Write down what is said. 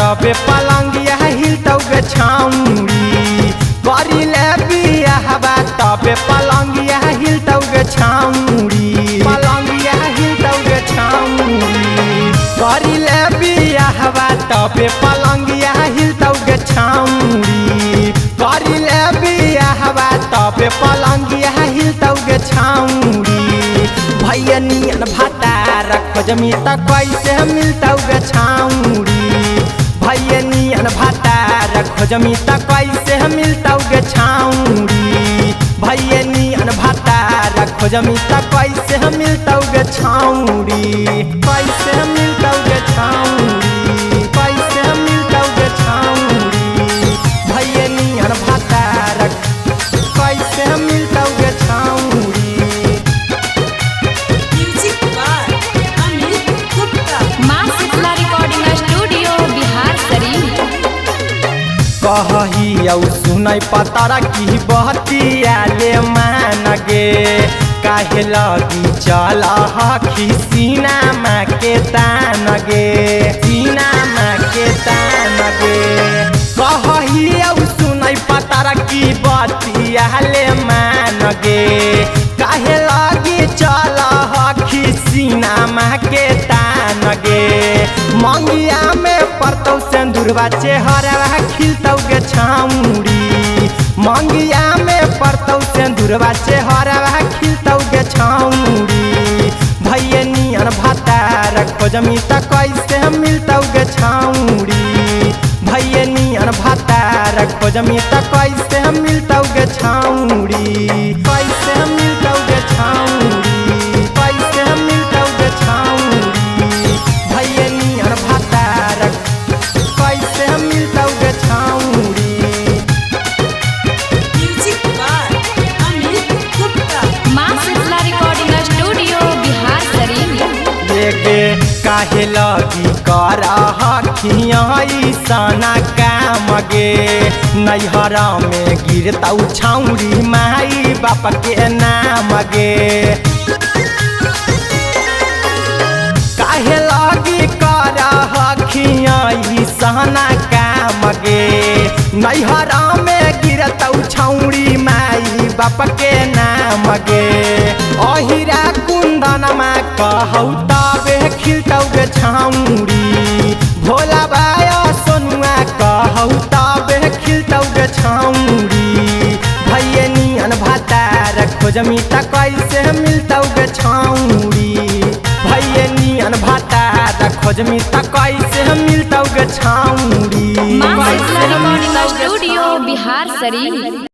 तबे पलंगिया हिलतौ गे छाउरी करी ले बियाहवा तबे पलंगिया हिलतौ गे छाउरी पलंगिया हिलतौ गे छाउरी करी ले बियाहवा तबे पलंगिया हिलतौ गे छाउरी करी ले बियाहवा तबे पलंगिया हिलतौ गे छाउरी भैया नियन भातार खोजमी त कैसे मिलतौ गे छाउरी भैया नियन भातार खोजमी त कैसे मिलतौ गे छाउरी भैया नियन भातार खोजमी त कैसे मिलतौ गे छाउरी कैसे मिलतौ गे छाउरी कैसे मिलतौ गे छाउरी भैया नियन भातार कैसे मिलतौ गे छाउरी। कहियौ सुनै पतरा की बहतिया ले मान गे काहे लगी चल हखी सीना माँ के तान गे सीना माँ के तान गे कहियौ सुनै पतरा की बहतिया ले मान गे काहे लगी चल हखी सीना माँ के तान गे मंगिया में परतौ सिंदूरवा चेहरा खिलतौ गे छाउरी मंगिया में परतौ सिंदूरवा चेहरा खिलतौ गे छाउरी भैया नियन भातार खोजमी त कैसे मिलतौ गे छाउरी भैया नियन भातार खोजमी त कैसे मिलतौ गे छाउरी कैसे मिलतौ गे छाउरी कैसे मिलतौ गे छाउरी भैया नियन भातार कैसे मिलतौ गे छाउरी। काहे लगी कर सना काम गे नैहरा में गिरतौ छाउरी माई बाप के नाम गे काहे लगी कर सना काम गे नैहरा में गिरतौ छाउरी माई बाप के नाम गे अहिरा कुंदनमा कहौ तबे खिलतौ गे छाउरी भोला बाया सोनुआ कहौ तबे खिलतौ गे छाउरी भैया नियन भातार खोजमी त कैसे मिलतौ गे छाउरी भैया नियन भातार खोजमी त कैसे मिलतौ गे छाउरी। स्टूडियो बिहार शरीफ।